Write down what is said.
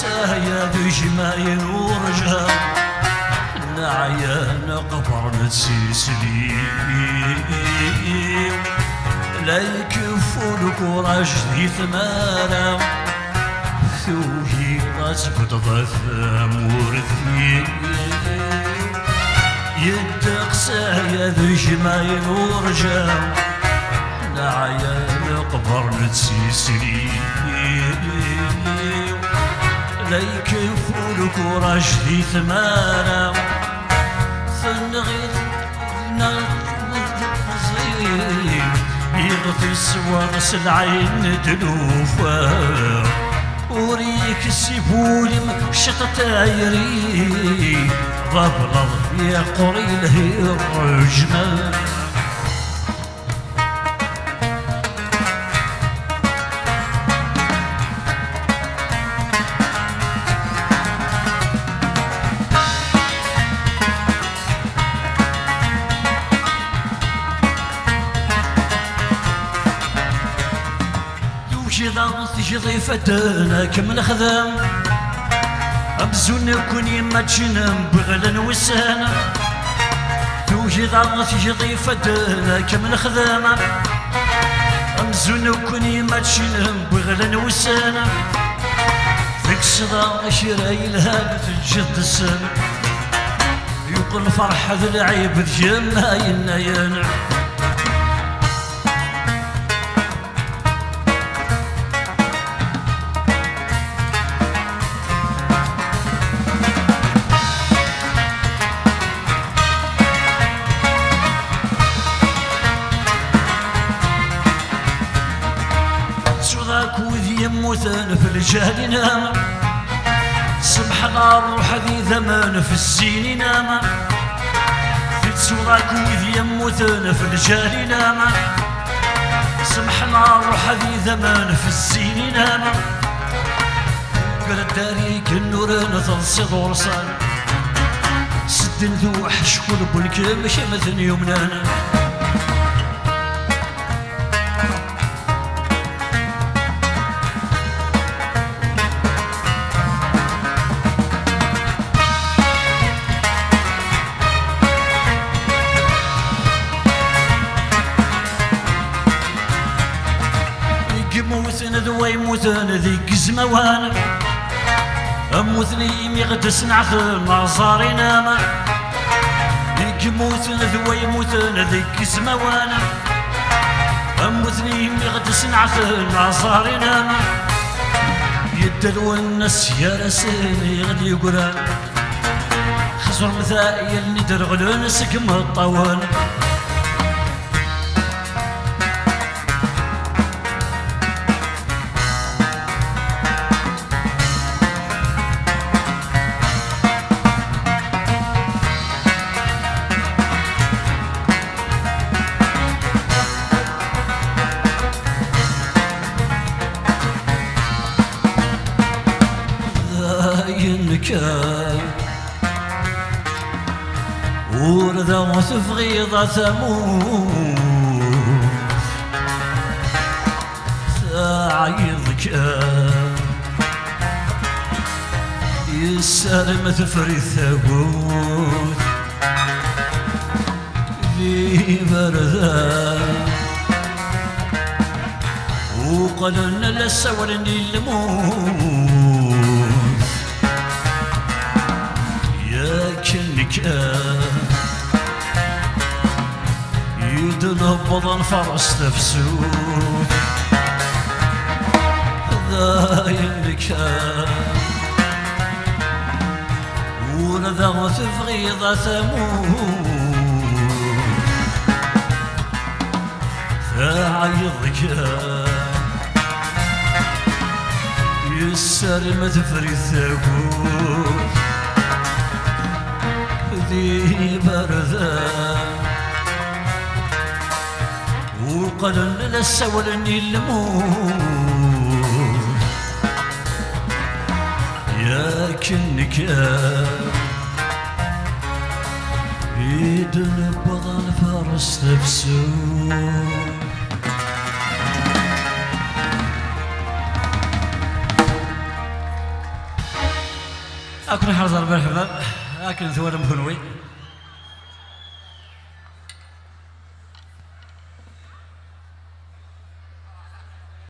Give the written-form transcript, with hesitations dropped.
سايا ذو جمايل ورجال نعيان قبر نتسيسلي لا يكفولك وراج ذي ثمانة ثوهي غازبد ضثام ورثي يدق سايا ذو جمايل ورجال نعيان قبر نتسيسلي لا يكفولك وراج ذي ثمانة ثنغير يغفي السواغس العين تلوفا وريك السيبولي مشط تايري ضبلض يا قري له الرجمة تجضي فتانا كم الخدام أبزون كون يما تشنم بغلا وسانا توجد تجضي فتانا كم الخدام أبزون كون يما تشنم بغلا وسانا ذيك الصدا شراي لها تجد السنة يقول فرحة ذي العيب جمع ينايانا يموتن في الجهل نام سبحان الروح ذي ذمان في الزين نام في تسوراك وذي يموتن في الجهل نام سبحان الروح ذي ذمان في الزين نام قال الداريك النور نتنصد ورصان سدن ذو حشكل بالكم شمثن يمنانا موثن ذوي يموتن ذيك الزموان أموثني ميغدس نعثر نظاري ناما ذيك موثن ذوي يموتن ذيك الزموان أموثني ميغدس نعثر نظاري ناما يدلو الناس يا رسيني غدي يقران خسر مثايل ندرغلون سكم الطوان ينكاي وردة وتفغيضة ثموت ثاعيضك يسالم تفري الثبوت ذي بردة وقلنا لسولني الموت يدنبض الفرس تفسود ذاينك ولذا تفغيض ثمود فعيضك يسلم تفري الثبوت ذي بردة وقلن للسولني الموت يا كنك يدن بضل فرس تفسود أكون حرزر بالحباب، لكن ثورة مكنوي.